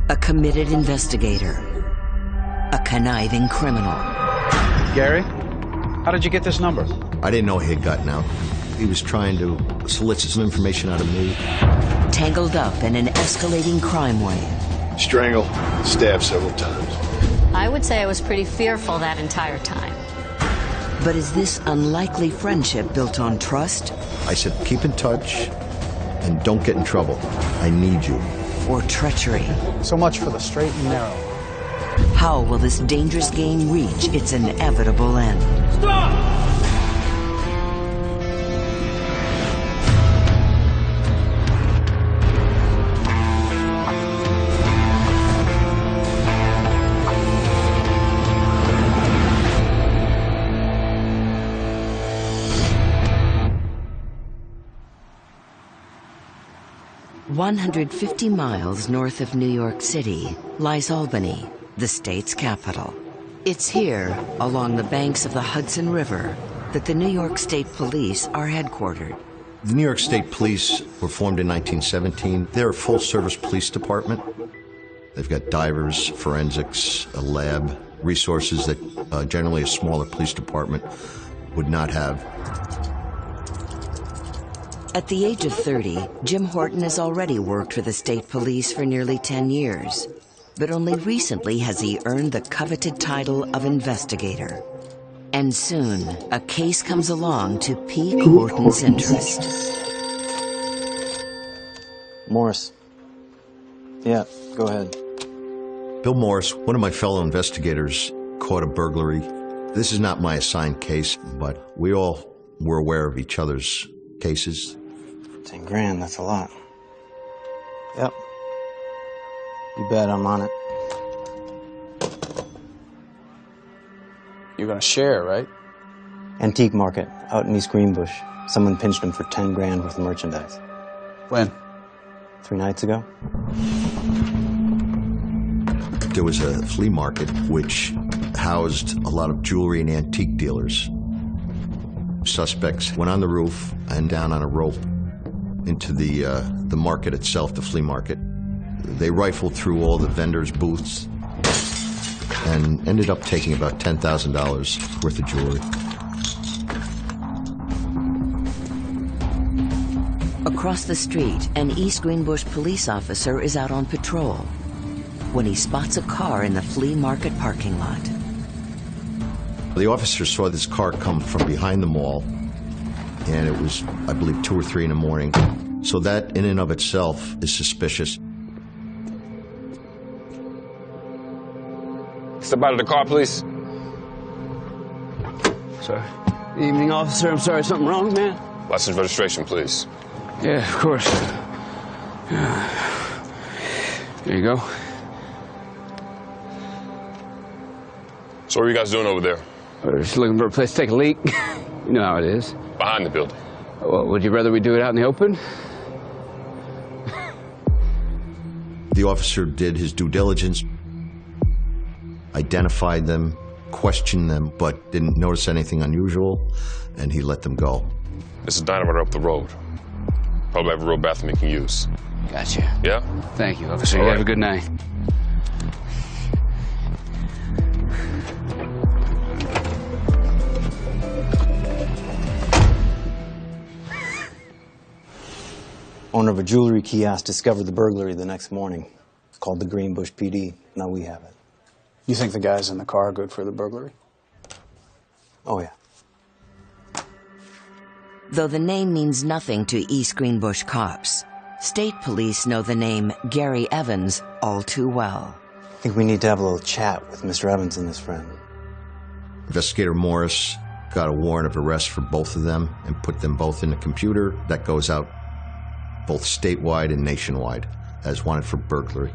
A committed investigator. A conniving criminal. Gary, how did you get this number? I didn't know he had gotten out. He was trying to solicit some information out of me. Tangled up in an escalating crime wave. Strangled, stabbed several times. I would say I was pretty fearful that entire time. But is this unlikely friendship built on trust? I said, keep in touch and don't get in trouble. I need you. Or treachery? So much for the straight and narrow. How will this dangerous game reach its inevitable end? Stop! 150 miles north of New York City lies Albany, the state's capital. It's here, along the banks of the Hudson River, that the New York State Police are headquartered. The New York State Police were formed in 1917. They're a full-service police department. They've got divers, forensics, a lab, resources that generally a smaller police department would not have. At the age of 30, Jim Horton has already worked for the state police for nearly 10 years. But only recently has he earned the coveted title of investigator. And soon, a case comes along to pique Horton's interest. Morris. Yeah, go ahead. Bill Morris, one of my fellow investigators, caught a burglary. This is not my assigned case, but we all were aware of each other's cases. 10 grand, that's a lot. Yep. You bet I'm on it. You're gonna share, right? Antique market, out in East Greenbush. Someone pinched him for 10 grand worth of merchandise. When? 3 nights ago. There was a flea market which housed a lot of jewelry and antique dealers. Suspects went on the roof and down on a rope into the market itself, the flea market. They rifled through all the vendors' booths and ended up taking about $10,000 worth of jewelry. Across the street, an East Greenbush police officer is out on patrol when he spots a car in the flea market parking lot. The officer saw this car come from behind the mall, and it was, I believe, 2 or 3 in the morning. So that, in and of itself, is suspicious. Step out of the car, please. Sorry. Evening, officer. I'm sorry. Something wrong, man? License registration, please. Yeah, of course. There you go. So what are you guys doing over there? We're just looking for a place to take a leak. You know how it is. Behind the building. Well, would you rather we do it out in the open? The officer did his due diligence, identified them, questioned them, but didn't notice anything unusual, and he let them go. This is diner right up the road. Probably have a real bathroom you can use. Gotcha. Yeah? Thank you, officer. All You right. have a good night. Owner of a jewelry kiosk discovered the burglary the next morning. Called the Greenbush PD. Now we have it. You think the guys in the car are good for the burglary? Oh, yeah. Though the name means nothing to East Greenbush cops, state police know the name Gary Evans all too well. I think we need to have a little chat with Mr. Evans and his friend. Investigator Morris got a warrant of arrest for both of them and put them both in the computer. That goes out both statewide and nationwide as wanted for burglary.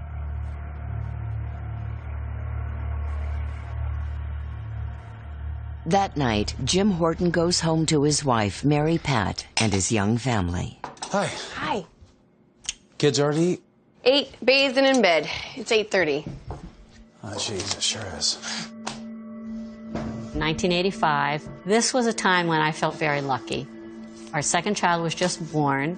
That night, Jim Horton goes home to his wife, Mary Pat, and his young family. Hi. Hi. Kids already eat? 8, bathed and in bed. It's 8:30. Oh, jeez, it sure is. 1985, this was a time when I felt very lucky. Our second child was just born.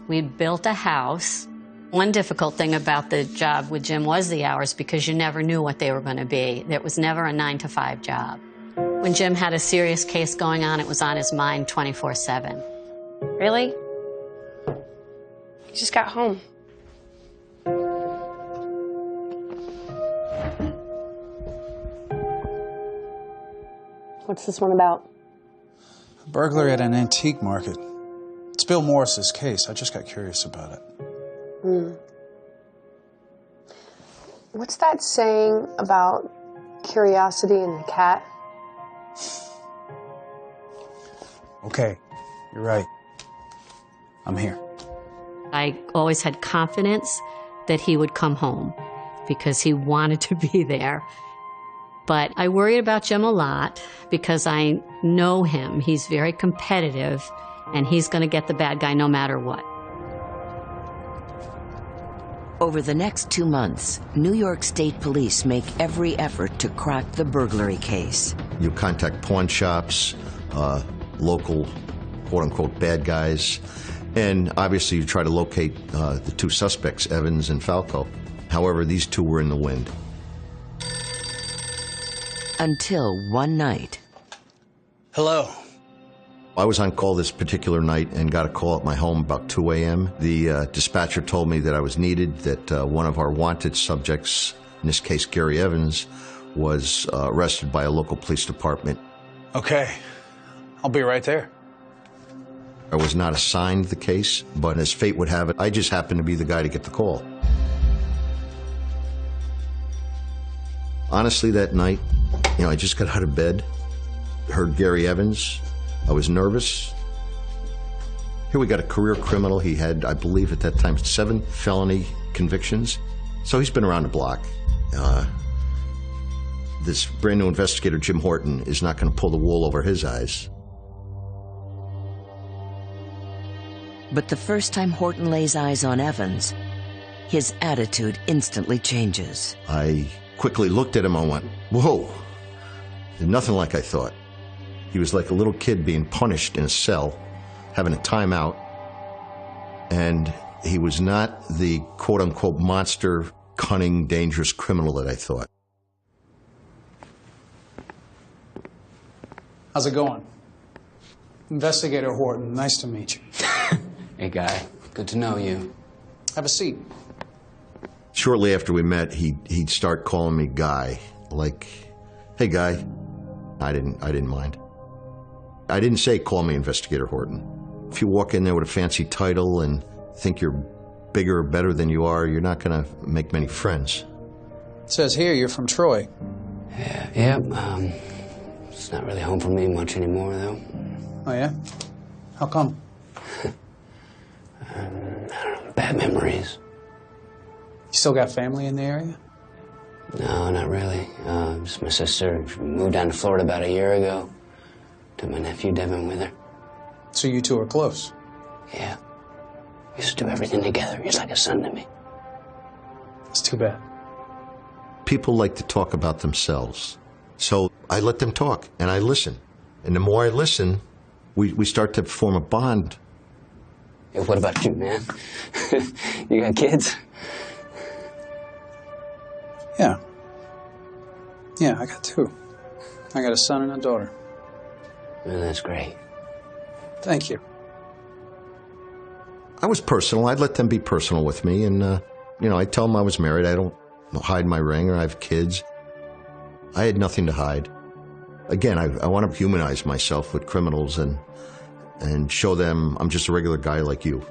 We'd built a house. One difficult thing about the job with Jim was the hours, because you never knew what they were going to be. It was never a 9-to-5 job. When Jim had a serious case going on, it was on his mind 24/7. Really? You just got home. What's this one about? A burglary at an antique market. It's Bill Morris's case. I just got curious about it. What's that saying about curiosity and the cat? Okay, you're right. I'm here. I always had confidence that he would come home because he wanted to be there. But I worried about Jim a lot because I know him. He's very competitive, and he's going to get the bad guy no matter what. Over the next 2 months, New York State Police make every effort to crack the burglary case. You contact pawn shops, local quote-unquote bad guys, and obviously you try to locate the two suspects, Evans and Falco. However, these two were in the wind. Until one night. Hello. I was on call this particular night and got a call at my home about 2 a.m. The dispatcher told me that I was needed, that one of our wanted subjects, in this case Gary Evans, was arrested by a local police department. Okay, I'll be right there. I was not assigned the case, but as fate would have it, I just happened to be the guy to get the call. Honestly, that night, I just got out of bed, heard Gary Evans. I was nervous. Here we got a career criminal. He had, I believe at that time, 7 felony convictions. So he's been around the block. This brand new investigator, Jim Horton, is not going to pull the wool over his eyes. But the first time Horton lays eyes on Evans, his attitude instantly changes. I quickly looked at him and went, whoa, nothing like I thought. He was like a little kid being punished in a cell, having a timeout, and he was not the quote-unquote monster, cunning, dangerous criminal that I thought. How's it going? Investigator Horton, nice to meet you. Hey, Guy. Good to know you. Have a seat. Shortly after we met, he'd start calling me Guy, like, hey, Guy. I didn't mind. I didn't say call me Investigator Horton. If you walk in there with a fancy title and think you're bigger or better than you are, you're not going to make many friends. It says here you're from Troy. Yeah, it's not really home for me much anymore, though. Oh, yeah? How come? I don't know, bad memories. You still got family in the area? No, not really. Just my sister. She moved down to Florida about a year ago. Took my nephew Devin with her. So you two are close? Yeah. We used to do everything together. He's like a son to me. That's too bad. People like to talk about themselves. So I let them talk, and I listen. And the more I listen, we start to form a bond. Hey, what about you, man? You got kids? Yeah. Yeah, I got 2. I got a son and a daughter. Well, that's great. Thank you. I was personal. I'd let them be personal with me, and, I'd tell them I was married. I don't hide my ring, or I have kids. I had nothing to hide. Again, I want to humanize myself with criminals and show them I'm just a regular guy like you.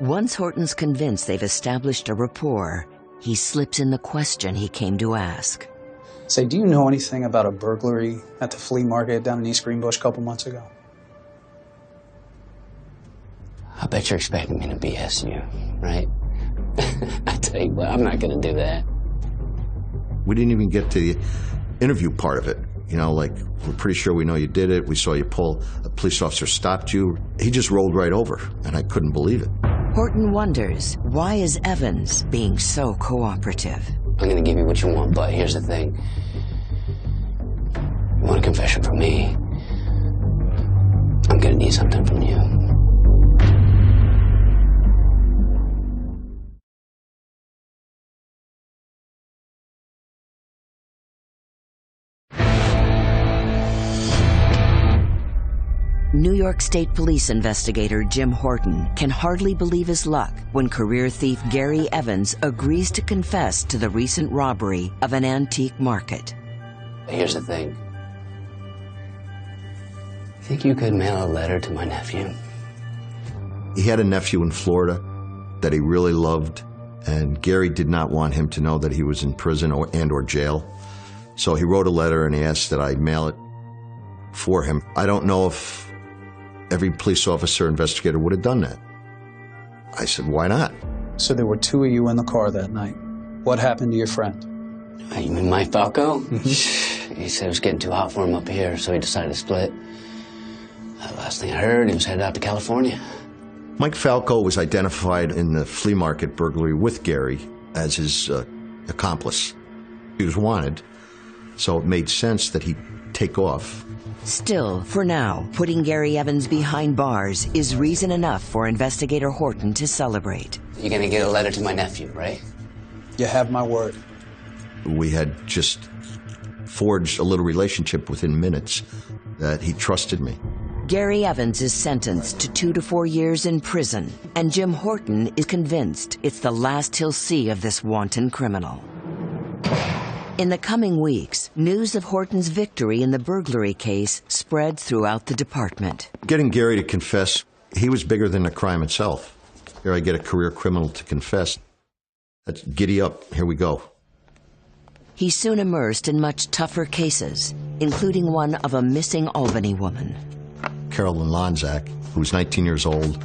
Once Horton's convinced they've established a rapport, he slips in the question he came to ask. Say, do you know anything about a burglary at the flea market down in East Greenbush a couple months ago? I bet you're expecting me to BS you, right? I tell you what, I'm not going to do that. We didn't even get to the interview part of it. Like, we're pretty sure we know you did it. We saw you pull, a police officer stopped you. He just rolled right over, and I couldn't believe it. Horton wonders, why is Evans being so cooperative? I'm going to give you what you want, but here's the thing. You want a confession from me? I'm going to need something from you. New York State Police investigator Jim Horton can hardly believe his luck when career thief Gary Evans agrees to confess to the recent robbery of an antique market. Here's the thing. Think you could mail a letter to my nephew? He had a nephew in Florida that he really loved, and Gary did not want him to know that he was in prison or jail. So he wrote a letter and he asked that I mail it for him. I don't know if every police officer investigator would have done that. I said, why not? So there were two of you in the car that night. What happened to your friend? You mean Mike Falco? He said it was getting too hot for him up here, so he decided to split. Last thing I heard, he was headed out to California. Mike Falco was identified in the flea market burglary with Gary as his accomplice. He was wanted, so it made sense that he'd take off. Still, for now, putting Gary Evans behind bars is reason enough for investigator Horton to celebrate. You're gonna get a letter to my nephew, right? You have my word. We had just forged a little relationship within minutes that he trusted me. Gary Evans is sentenced to 2 to 4 years in prison, and Jim Horton is convinced it's the last he'll see of this wanton criminal. In the coming weeks, news of Horton's victory in the burglary case spread throughout the department. Getting Gary to confess, he was bigger than the crime itself. Here I get a career criminal to confess. That's giddy up. Here we go. He's soon immersed in much tougher cases, including one of a missing Albany woman. Carolyn Lonzak, who was 19 years old.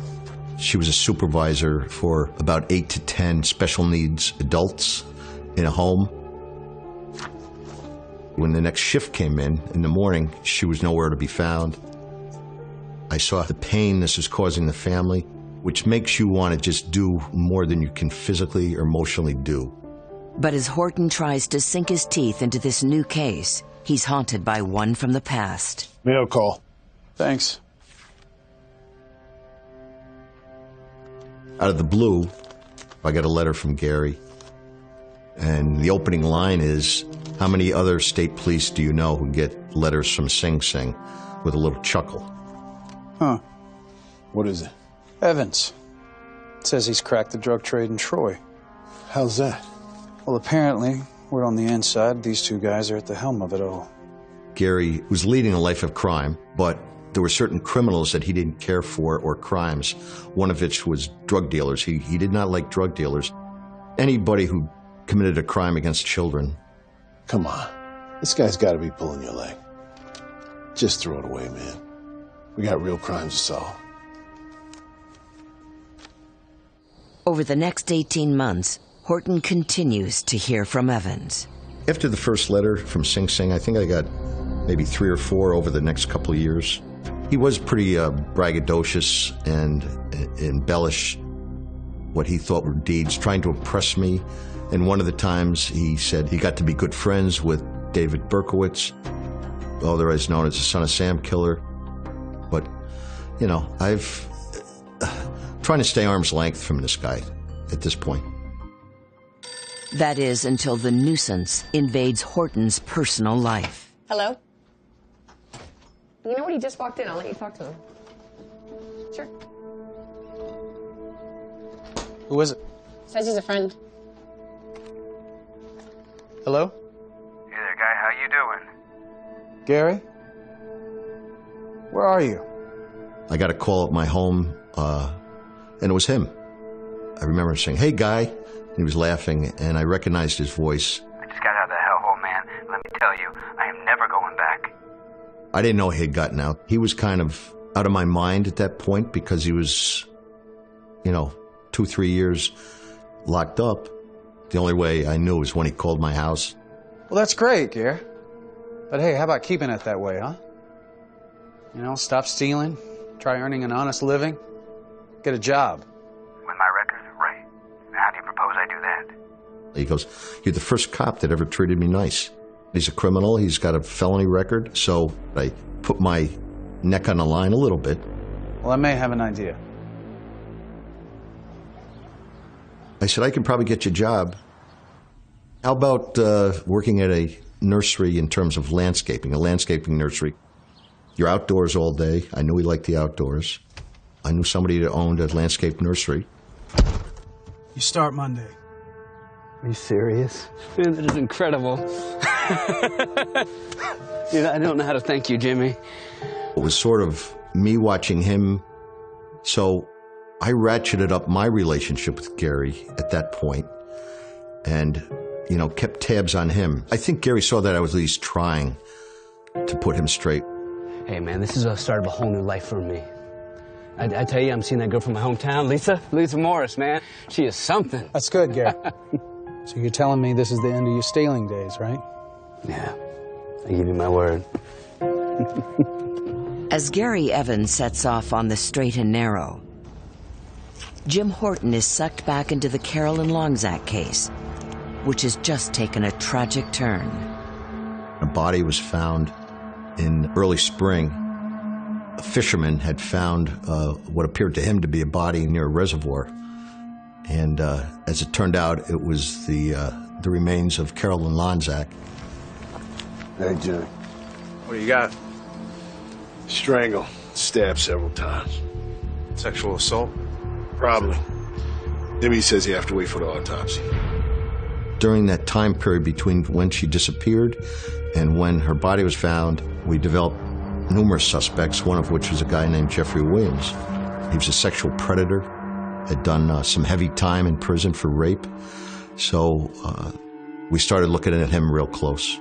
She was a supervisor for about 8 to 10 special needs adults in a home. When the next shift came in the morning, she was nowhere to be found. I saw the pain this is causing the family, which makes you want to just do more than you can physically or emotionally do. But as Horton tries to sink his teeth into this new case, he's haunted by one from the past. Mail call. Thanks. Out of the blue, I got a letter from Gary. And the opening line is, how many other state police do you know who get letters from Sing Sing, with a little chuckle? Huh. What is it? Evans. It says he's cracked the drug trade in Troy. How's that? Well, apparently, word on the inside, these two guys are at the helm of it all. Gary was leading a life of crime, but there were certain criminals that he didn't care for, or crimes, one of which was drug dealers. He did not like drug dealers. Anybody who committed a crime against children. Come on. This guy's got to be pulling your leg. Just throw it away, man. We got real crimes to solve. Over the next 18 months, Horton continues to hear from Evans. After the first letter from Sing Sing, I think I got maybe 3 or 4 over the next couple of years. He was pretty braggadocious and embellished what he thought were deeds, trying to impress me. And one of the times he said he got to be good friends with David Berkowitz, otherwise known as the Son of Sam killer. But, you know, trying to stay arm's length from this guy at this point. That is until the nuisance invades Horton's personal life. Hello? You know what? He just walked in. I'll let you talk to him. Sure. Who is it? Says he's a friend. Hello? Hey there, guy. How you doing? Gary? Where are you? I got a call at my home, and it was him. I remember saying, "Hey, Guy." And he was laughing, and I recognized his voice. I just got out of the hellhole, man. Let me tell you, I am never going back. I didn't know he had gotten out. He was kind of out of my mind at that point because he was, 2, 3 years locked up. The only way I knew was when he called my house. Well, that's great, Gary. But hey, how about keeping it that way, huh? Stop stealing, try earning an honest living, get a job. With my record? Right. How do you propose I do that? He goes, "You're the first cop that ever treated me nice." He's a criminal, he's got a felony record, so I put my neck on the line a little bit. Well, I may have an idea. I said, "I could probably get you a job. How about working at a nursery in terms of landscaping, a landscaping nursery?" You're outdoors all day. I knew he liked the outdoors. I knew somebody that owned a landscape nursery. You start Monday. Are you serious? Man, that is incredible. I don't know how to thank you, Jimmy. It was sort of me watching him, so I ratcheted up my relationship with Gary at that point and, kept tabs on him. I think Gary saw that I was at least trying to put him straight. Hey, man, this is the start of a whole new life for me. I tell you, I'm seeing that girl from my hometown, Lisa Morris, man. She is something. That's good, Gary. So you're telling me this is the end of your stealing days, right? Yeah, I give you my word. As Gary Evans sets off on the straight and narrow, Jim Horton is sucked back into the Carolyn Longzak case, which has just taken a tragic turn. A body was found in early spring. A fisherman had found what appeared to him to be a body near a reservoir. And as it turned out, it was the remains of Carolyn Longzak. Hey, Jimmy. What do you got? Strangled, stabbed several times. Sexual assault? Probably. Jimmy says you have to wait for the autopsy. During that time period between when she disappeared and when her body was found, we developed numerous suspects, one of which was a guy named Jeffrey Williams. He was a sexual predator, had done some heavy time in prison for rape. So we started looking at him real close.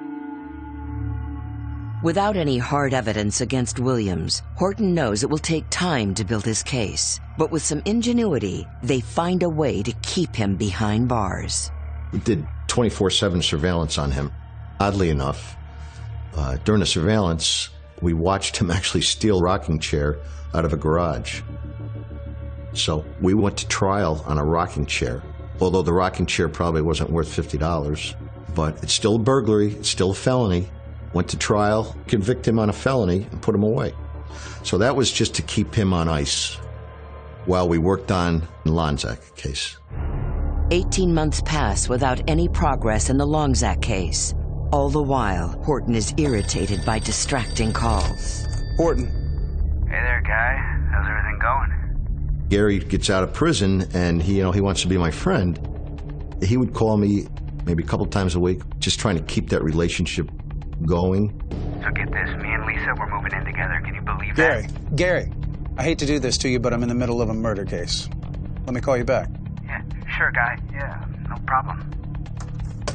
Without any hard evidence against Williams, Horton knows it will take time to build his case. But with some ingenuity, they find a way to keep him behind bars. We did 24/7 surveillance on him. Oddly enough, during the surveillance, we watched him actually steal a rocking chair out of a garage. So we went to trial on a rocking chair, although the rocking chair probably wasn't worth $50, but it's still a burglary, it's still a felony. Went to trial, convict him on a felony, and put him away. So that was just to keep him on ice while we worked on the Longzak case. 18 months pass without any progress in the Longzak case. All the while, Horton is irritated by distracting calls. Horton. Hey there, guy. How's everything going? Gary gets out of prison, and he wants to be my friend. He would call me maybe a couple times a week, just trying to keep that relationship going. So get this, me and Lisa, we're moving in together. Can you believe that? Gary, I hate to do this to you, but I'm in the middle of a murder case. Let me call you back. Yeah, sure, guy. Yeah, no problem.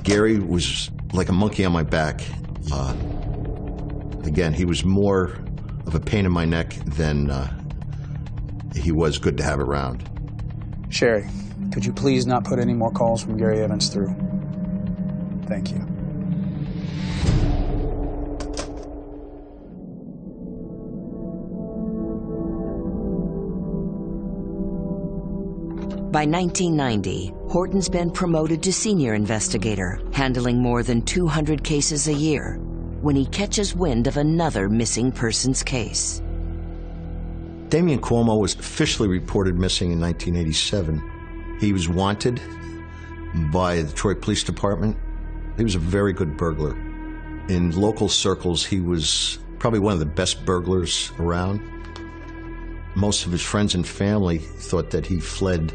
Gary was like a monkey on my back. Again, he was more of a pain in my neck than he was good to have around. Sherry, could you please not put any more calls from Gary Evans through? Thank you. By 1990, Horton's been promoted to senior investigator, handling more than 200 cases a year, when he catches wind of another missing persons case. Damian Cuomo was officially reported missing in 1987. He was wanted by the Detroit Police Department. He was a very good burglar. In local circles, he was probably one of the best burglars around. Most of his friends and family thought that he fled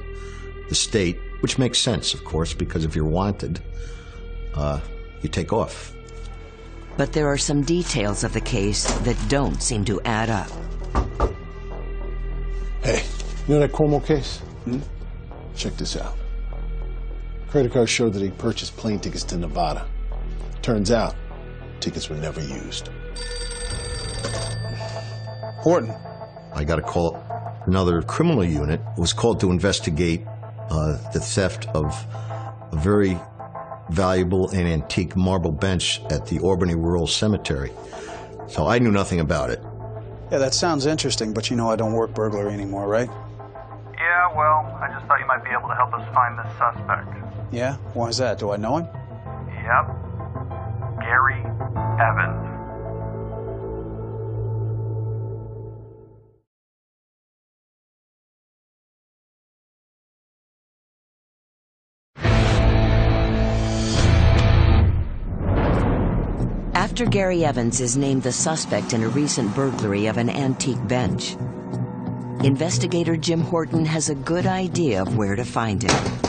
the state, which makes sense, of course, because if you're wanted, you take off. But there are some details of the case that don't seem to add up. Hey, you know that Cuomo case? Check this out. Credit card showed that he purchased plane tickets to Nevada. Turns out, tickets were never used. Horton. I got a call. Another criminal unit was called to investigate the theft of a very valuable and antique marble bench at the Albany Rural Cemetery. So I knew nothing about it. Yeah, that sounds interesting, but you know I don't work burglary anymore, right? Yeah, well, I just thought you might be able to help us find this suspect. Yeah? Why is that? Do I know him? Yep. Gary Evans. After Gary Evans is named the suspect in a recent burglary of an antique bench, investigator Jim Horton has a good idea of where to find him.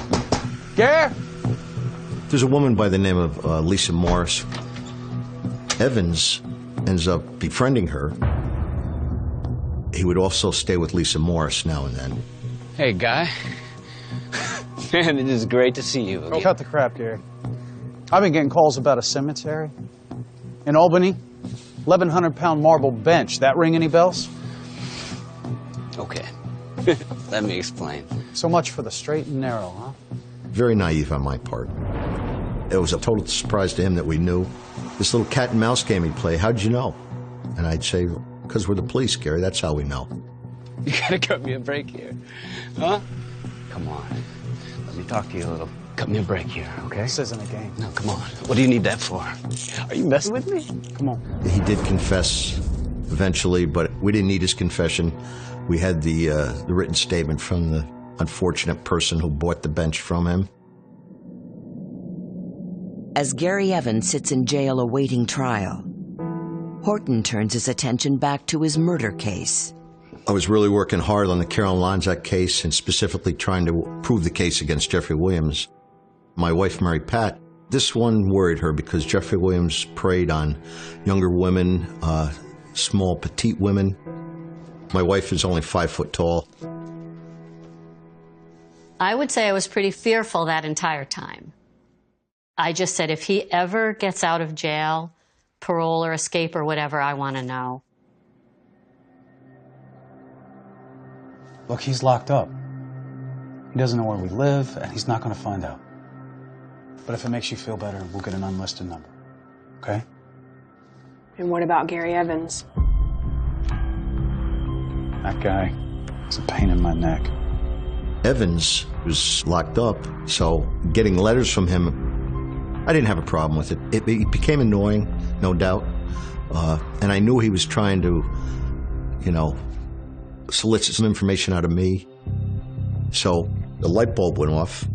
Gary? There's a woman by the name of Lisa Morris. Evans ends up befriending her. He would also stay with Lisa Morris now and then. Hey, Guy. Man, it is great to see you again. Oh, cut the crap, Gary. I've been getting calls about a cemetery in Albany. 1,100-pound marble bench. That ring any bells? Okay. Let me explain. So much for the straight and narrow, huh? Very naive on my part. It was a total surprise to him that we knew. This little cat and mouse game he'd play, how'd you know? And I'd say, because we're the police, Gary, that's how we know. You gotta cut me a break here. Huh? Come on. Let me talk to you a little. Cut me a break here, okay? This isn't a game. No, come on. What do you need that for? Are you messing with me? Come on. He did confess eventually, but we didn't need his confession. We had the written statement from the unfortunate person who bought the bench from him. As Gary Evans sits in jail awaiting trial, Horton turns his attention back to his murder case. I was really working hard on the Carolyn Lonzak case and specifically trying to prove the case against Jeffrey Williams. My wife, Mary Pat, this one worried her because Jeffrey Williams preyed on younger women, small, petite women. My wife is only 5 foot tall. I would say I was pretty fearful that entire time. I just said, if he ever gets out of jail, parole or escape or whatever, I want to know. Look, he's locked up. He doesn't know where we live, and he's not going to find out. But if it makes you feel better, we'll get an unlisted number, okay? And what about Gary Evans? That guy is a pain in my neck. Evans was locked up, so getting letters from him, I didn't have a problem with it. It became annoying, no doubt. And I knew he was trying to, solicit some information out of me. So the light bulb went off.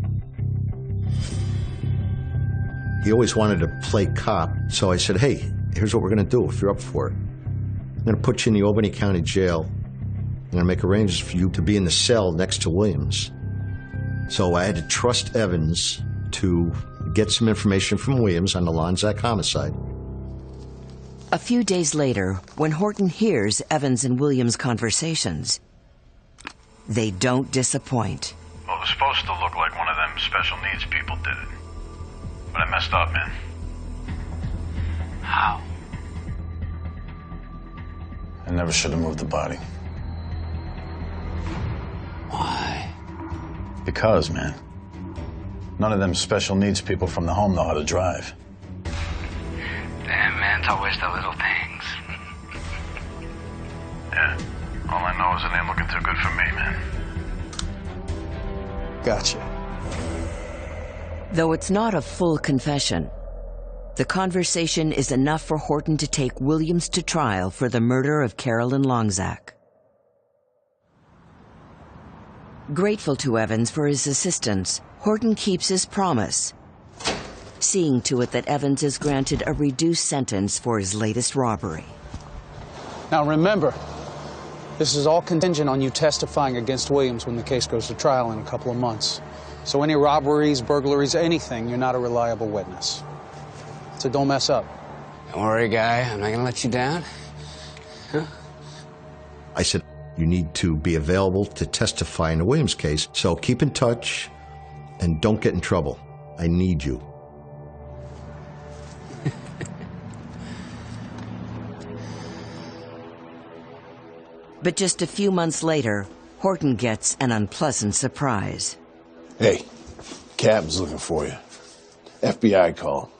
He always wanted to play cop, so I said, hey, here's what we're going to do if you're up for it. I'm going to put you in the Albany County Jail. I'm going to make arrangements for you to be in the cell next to Williams. So I had to trust Evans to get some information from Williams on the Lonzak homicide. A few days later, when Horton hears Evans and Williams' conversations, they don't disappoint. Well, it was supposed to look like one of them special needs people did it. But I messed up, man. How? I never should have moved the body. Why? Because, man, none of them special needs people from the home know how to drive. Damn, man, it's always the little things. Yeah, all I know is it ain't looking too good for me, man. Gotcha. Though it's not a full confession, the conversation is enough for Horton to take Williams to trial for the murder of Carolyn Lonzak. Grateful to Evans for his assistance, Horton keeps his promise, seeing to it that Evans is granted a reduced sentence for his latest robbery. Now remember, this is all contingent on you testifying against Williams when the case goes to trial in a couple of months. So any robberies, burglaries, anything, you're not a reliable witness. So don't mess up. Don't worry, Guy. I'm not going to let you down. Huh? I said, you need to be available to testify in the Williams case, so keep in touch and don't get in trouble. I need you. But just a few months later, Horton gets an unpleasant surprise. Hey, Captain's looking for you. FBI call.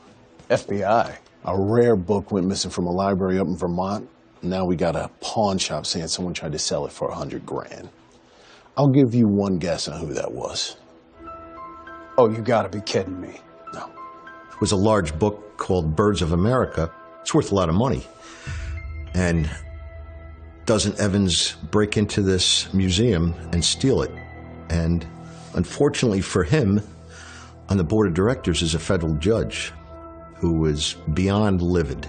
FBI? A rare book went missing from a library up in Vermont. Now we got a pawn shop saying someone tried to sell it for $100 grand. I'll give you one guess on who that was. Oh, you gotta be kidding me. No. It was a large book called Birds of America. It's worth a lot of money. And doesn't Evans break into this museum and steal it? And unfortunately for him, on the board of directors is a federal judge who is beyond livid.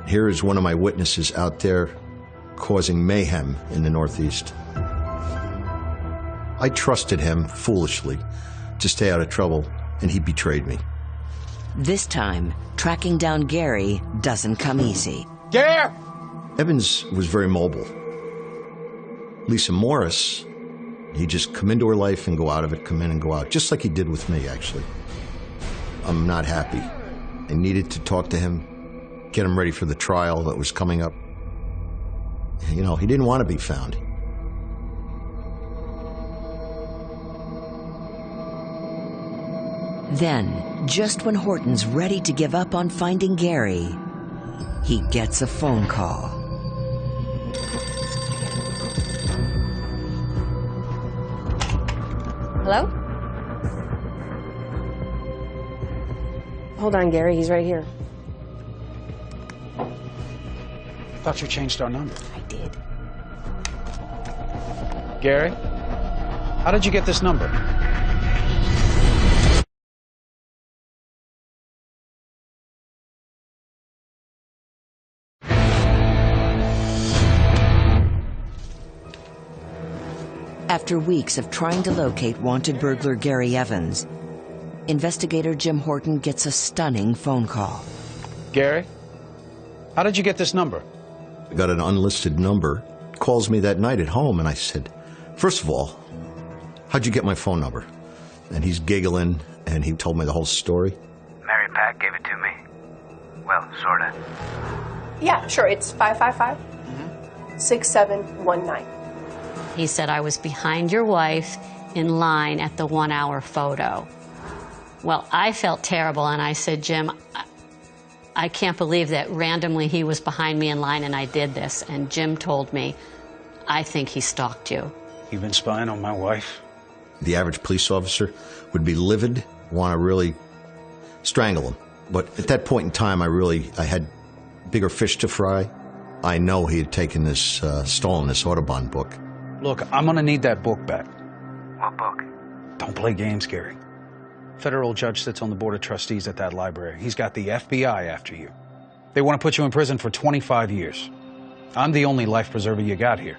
Here is one of my witnesses out there causing mayhem in the Northeast. I trusted him foolishly to stay out of trouble, and he betrayed me. This time, tracking down Gary doesn't come easy. Gary! Evans was very mobile. Lisa Morris, he'd just come into her life and go out of it, come in and go out, just like he did with me, actually. I'm not happy. I needed to talk to him, get him ready for the trial that was coming up. You know, he didn't want to be found. Then, just when Horton's ready to give up on finding Gary, he gets a phone call. Hello? Hold on, Gary. He's right here. Thought you changed our number. I did. Gary, how did you get this number? After weeks of trying to locate wanted burglar Gary Evans, investigator Jim Horton gets a stunning phone call. Gary, how did you get this number? I got an unlisted number, calls me that night at home, and I said, first of all, how'd you get my phone number? And he's giggling, and he told me the whole story. Mary Pat gave it to me. Well, sorta. Yeah, sure. It's 555-6719. He said, I was behind your wife in line at the 1 hour photo. Well, I felt terrible, and I said, Jim, I can't believe that randomly he was behind me in line and I did this. And Jim told me, I think he stalked you. You've been spying on my wife? The average police officer would be livid, want to really strangle him. But at that point in time, I had bigger fish to fry. I know he had taken this, stolen this Audubon book. Look, I'm gonna need that book back. What book? Don't play games, Gary. Federal judge sits on the board of trustees at that library. He's got the FBI after you. They want to put you in prison for 25 years. I'm the only life preserver you got here.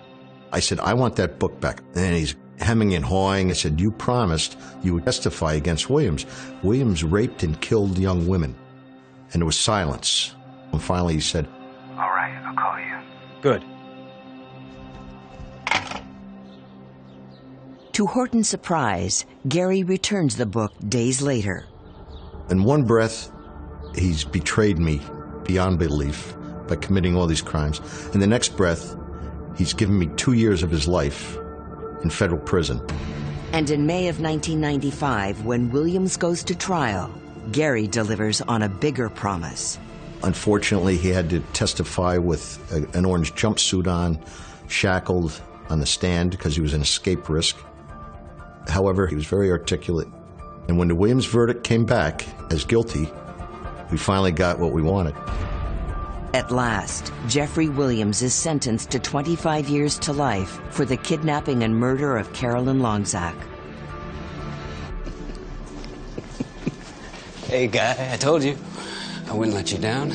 I said, I want that book back. And he's hemming and hawing. I said, you promised you would testify against Williams. Williams raped and killed young women. And there was silence. And finally he said, All right, I'll call you. Good. To Horton's surprise, Gary returns the book days later. in one breath, he's betrayed me beyond belief by committing all these crimes. In the next breath, he's given me 2 years of his life in federal prison. And in May of 1995, when Williams goes to trial, Gary delivers on a bigger promise. Unfortunately, he had to testify with an orange jumpsuit on, shackled on the stand because he was an escape risk. However, he was very articulate. And when the Williams verdict came back as guilty, we finally got what we wanted. At last, Jeffrey Williams is sentenced to 25 years to life for the kidnapping and murder of Carolyn Longzak. Hey, guy, I told you. I wouldn't let you down.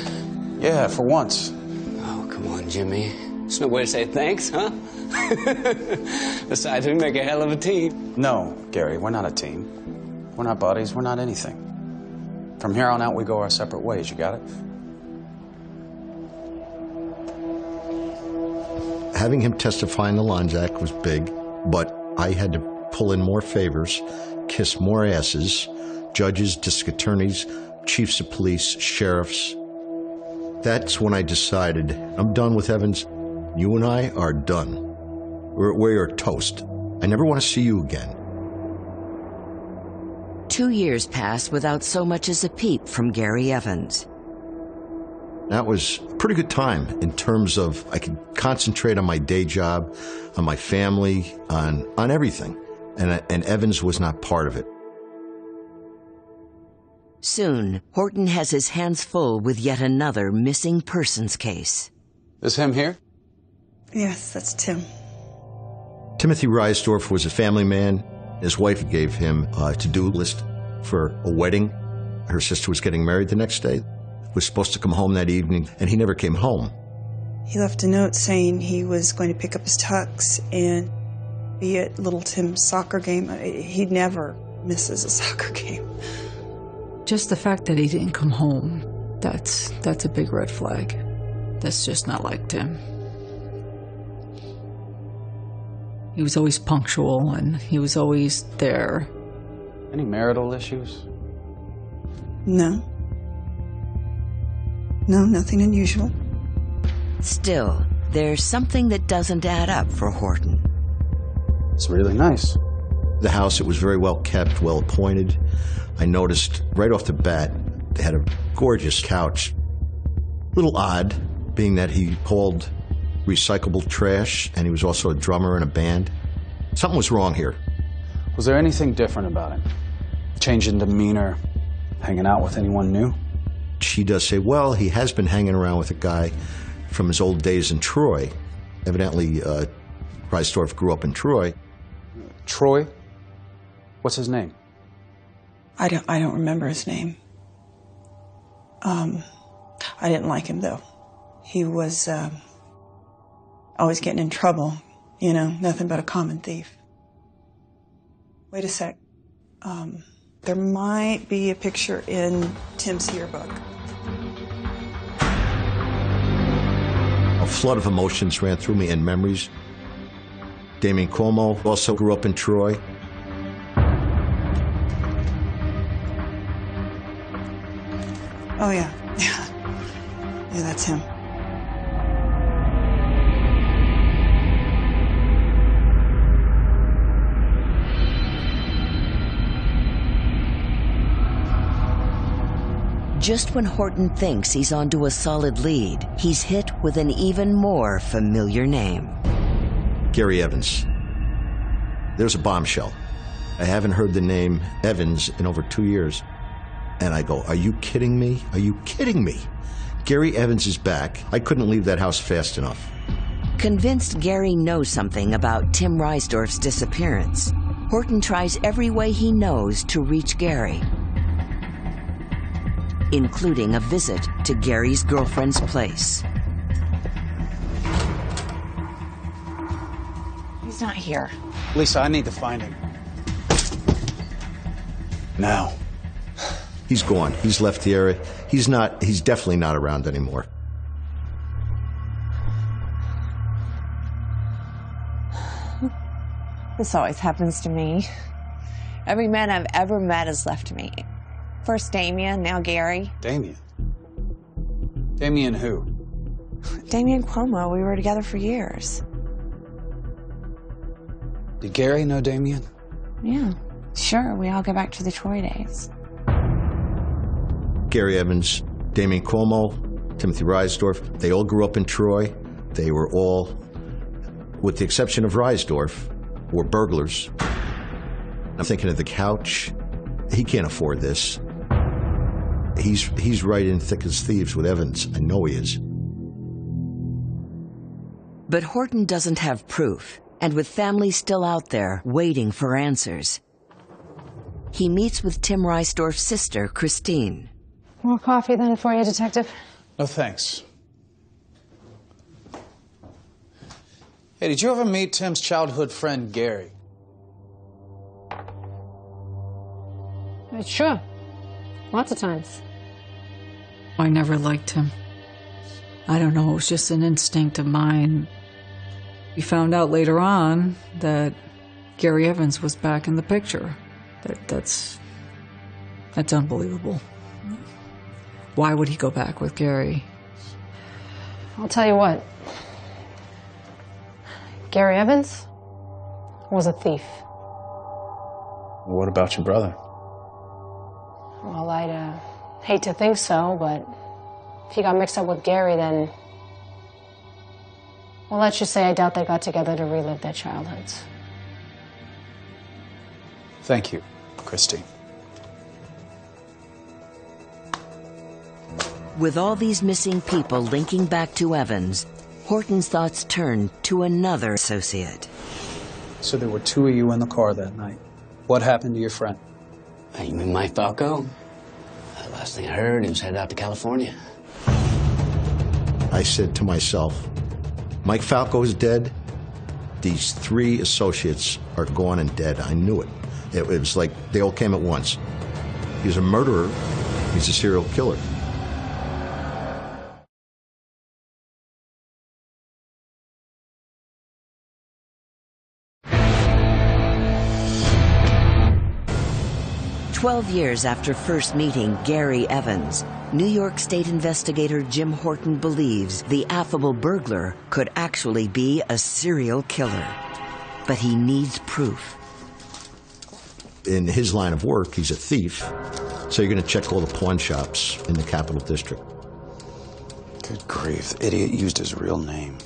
Yeah, for once. Oh, come on, Jimmy. There's no way to say thanks, huh? Besides, we make a hell of a team. No, Gary, we're not a team. We're not buddies, we're not anything. From here on out, we go our separate ways, you got it? Having him testify in the Longzak was big, but I had to pull in more favors, kiss more asses, judges, district attorneys, chiefs of police, sheriffs. That's when I decided, I'm done with Evans. You and I are done. We are toast. I never want to see you again. 2 years pass without so much as a peep from Gary Evans. That was a pretty good time in terms of I could concentrate on my day job, on my family, on everything. And Evans was not part of it. Soon, Horton has his hands full with yet another missing persons case. This him here? Yes, that's Tim. Timothy Reisdorf was a family man. His wife gave him a to-do list for a wedding. Her sister was getting married the next day. was supposed to come home that evening, and he never came home. He left a note saying he was going to pick up his tux and be at little Tim's soccer game. He never misses a soccer game. Just the fact that he didn't come home, that's a big red flag. That's just not like Tim. He was always punctual and he was always there. Any marital issues? No. No, nothing unusual. Still, there's something that doesn't add up for Horton. It's really nice. The house, it was very well kept, well appointed. I noticed right off the bat, they had a gorgeous couch. A little odd, being that he hauled recyclable trash, and he was also a drummer in a band. Something was wrong here. Was there anything different about him? Change in demeanor, hanging out with anyone new? She does say, well, he has been hanging around with a guy from his old days in Troy. Evidently, Reisdorf grew up in Troy. Troy? What's his name? I don't remember his name. I didn't like him, though. He was always getting in trouble, you know, nothing but a common thief. Wait a sec. There might be a picture in Tim's yearbook. A flood of emotions ran through me and memories. Damien Cuomo also grew up in Troy. Oh, yeah. Yeah, that's him. Just when Horton thinks he's onto a solid lead, he's hit with an even more familiar name. Gary Evans. There's a bombshell. I haven't heard the name Evans in over 2 years. And I go, are you kidding me? Are you kidding me? Gary Evans is back. I couldn't leave that house fast enough. Convinced Gary knows something about Tim Reisdorf's disappearance, Horton tries every way he knows to reach Gary, including a visit to Gary's girlfriend's place. He's not here. Lisa, I need to find him. Now. He's gone. He's left the area. He's definitely not around anymore. This always happens to me. Every man I've ever met has left me. First Damien, now Gary. Damien? Damien who? Damien Cuomo. We were together for years. Did Gary know Damien? Yeah, sure. We all go back to the Troy days. Gary Evans, Damien Cuomo, Timothy Reisdorf, they all grew up in Troy. They were all, with the exception of Reisdorf, were burglars. I'm thinking of the couch. He can't afford this. He's right in thick as thieves with Evans. I know he is. But Horton doesn't have proof, and with family still out there waiting for answers, he meets with Tim Reisdorf's sister, Christine. More coffee then for you, Detective? No, thanks. Hey, did you ever meet Tim's childhood friend, Gary? Sure. Lots of times. I never liked him. I don't know, it was just an instinct of mine. We found out later on that Gary Evans was back in the picture. That's unbelievable. Why would he go back with Gary? I'll tell you what. Gary Evans was a thief. What about your brother? Well, I'd hate to think so, but if he got mixed up with Gary, then... Well, let's just say I doubt they got together to relive their childhoods. Thank you, Christine. With all these missing people linking back to Evans, Horton's thoughts turned to another associate. So there were two of you in the car that night. What happened to your friend? You mean Mike Falco? Last thing I heard, he was headed out to California. I said to myself, Mike Falco is dead. These 3 associates are gone and dead. I knew it. It was like they all came at once. He's a murderer. He's a serial killer. "12 years after first meeting Gary Evans, New York State investigator Jim Horton believes the affable burglar could actually be a serial killer. But he needs proof. In his line of work, he's a thief, so you're going to check all the pawn shops in the Capital District. Good grief, the idiot used his real name.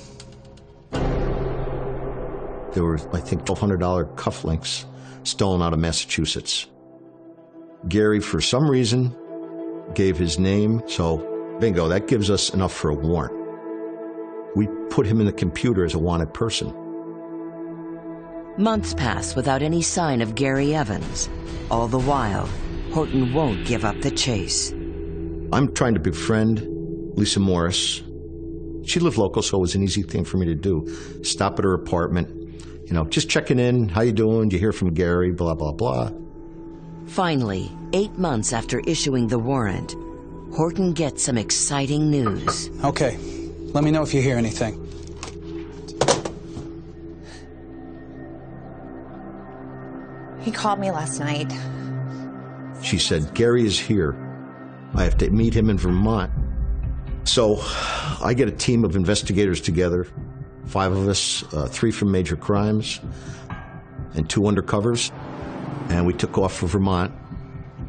There were, I think, $1,200 cufflinks stolen out of Massachusetts. Gary, for some reason, gave his name, so bingo, that gives us enough for a warrant. We put him in the computer as a wanted person. Months pass without any sign of Gary Evans. All the while, Horton won't give up the chase. I'm trying to befriend Lisa Morris. She lived local, so it was an easy thing for me to do. Stop at her apartment, you know, just checking in. How you doing? Did you hear from Gary? Blah, blah, blah. Finally, 8 months after issuing the warrant, Horton gets some exciting news. Okay, let me know if you hear anything. He called me last night. She said, Gary is here. I have to meet him in Vermont. So I get a team of investigators together, 5 of us, 3 from major crimes, and 2 undercovers, and we took off for Vermont.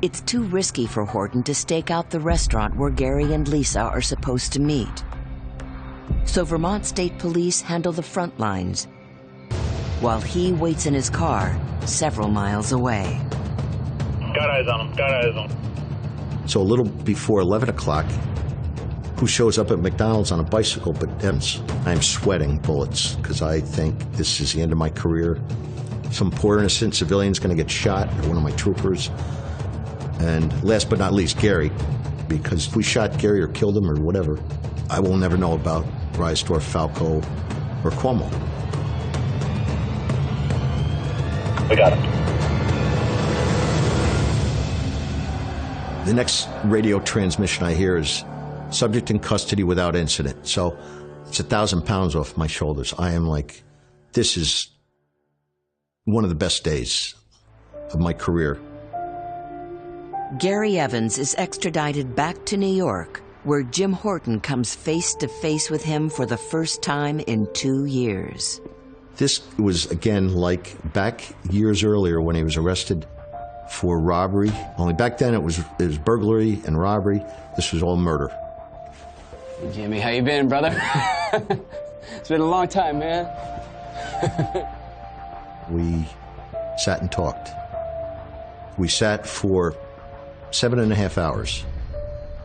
It's too risky for Horton to stake out the restaurant where Gary and Lisa are supposed to meet. So Vermont State Police handle the front lines, while he waits in his car several miles away. Got eyes on him, got eyes on him. So a little before 11 o'clock, who shows up at McDonald's on a bicycle but Ems? I'm sweating bullets because I think this is the end of my career. Some poor innocent civilian's going to get shot, or one of my troopers. And last but not least, Gary, because if we shot Gary or killed him or whatever, I will never know about Reisdorf, Falco, or Cuomo. We got him. The next radio transmission I hear is subject in custody without incident. So it's 1,000 pounds off my shoulders. I am like, this is one of the best days of my career. Gary Evans is extradited back to New York, where Jim Horton comes face to face with him for the first time in 2 years. This was, again, like back years earlier when he was arrested for robbery. Only back then it was burglary and robbery. This was all murder. Hey, Jimmy, how you been, brother? It's been a long time, man. We sat and talked. We sat for 7.5 hours,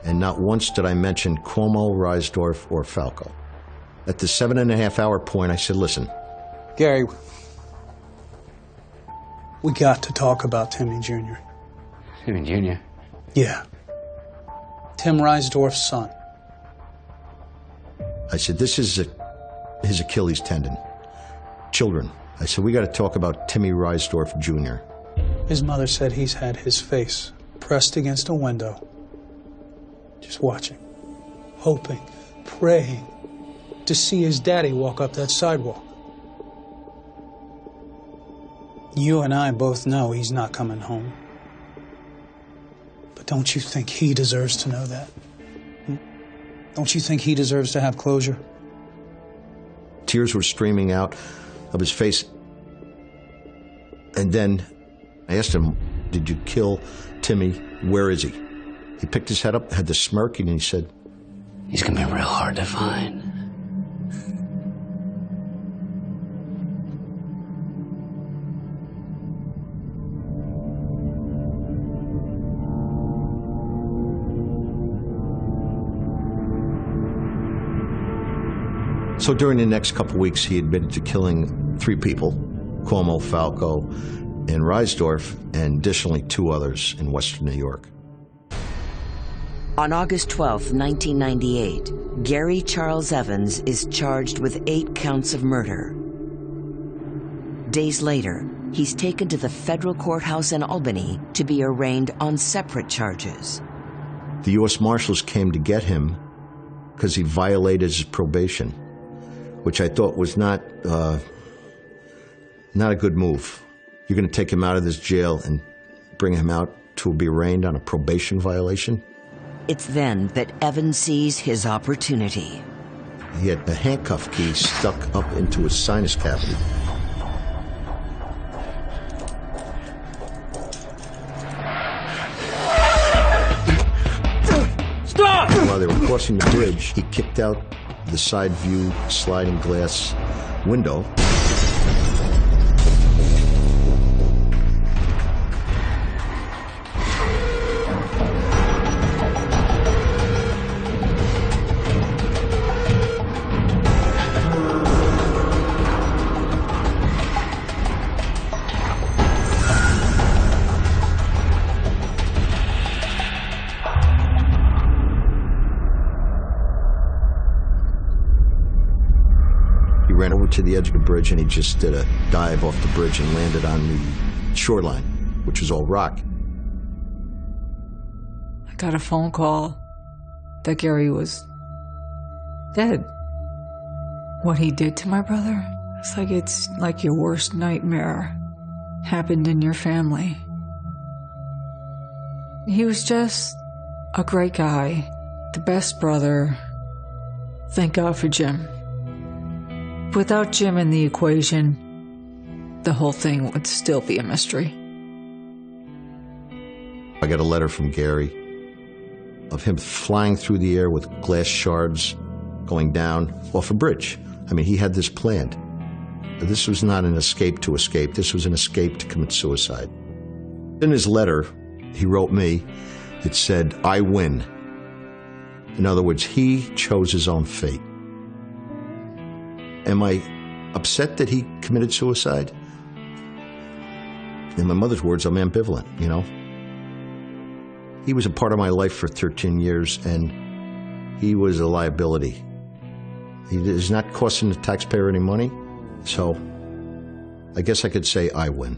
and not once did I mention Cuomo, Reisdorf, or Falco. At the 7.5 hour point, I said, listen. Gary, we got to talk about Timmy Jr. Timmy Jr.? Yeah. Tim Reisdorf's son. I said, this is his Achilles tendon. Children. I said, we got to talk about Timmy Reisdorf Jr. His mother said he's had his face pressed against a window, just watching, hoping, praying to see his daddy walk up that sidewalk. You and I both know he's not coming home. But don't you think he deserves to know that? Don't you think he deserves to have closure? Tears were streaming out of his face. And then I asked him, did you kill Timmy? Where is he? He picked his head up, had the smirk, and he said, he's gonna be real hard to find. So during the next couple weeks, he admitted to killing 3 people, Cuomo, Falco, and Reisdorf, and additionally 2 others in Western New York. On August 12, 1998, Gary Charles Evans is charged with 8 counts of murder. Days later, he's taken to the federal courthouse in Albany to be arraigned on separate charges. The U.S. Marshals came to get him because he violated his probation, which I thought was not a good move. You're going to take him out of this jail and bring him out to be arraigned on a probation violation? It's then that Evans sees his opportunity. He had a handcuff key stuck up into his sinus cavity. Stop! While they were crossing the bridge, he kicked out the side view sliding glass window. Ran over to the edge of the bridge and he just did a dive off the bridge and landed on the shoreline, which was all rock. I got a phone call that Gary was dead. What he did to my brother, it's like your worst nightmare happened in your family. He was just a great guy, the best brother. Thank God for Jim. Without Jim in the equation, the whole thing would still be a mystery. I got a letter from Gary of him flying through the air with glass shards going down off a bridge. I mean, he had this planned. This was not an escape to escape. This was an escape to commit suicide. In his letter, he wrote me, it said, "I win." In other words, he chose his own fate. Am I upset that he committed suicide? In my mother's words, I'm ambivalent, you know? He was a part of my life for 13 years, and he was a liability. He is not costing the taxpayer any money, so I guess I could say I win.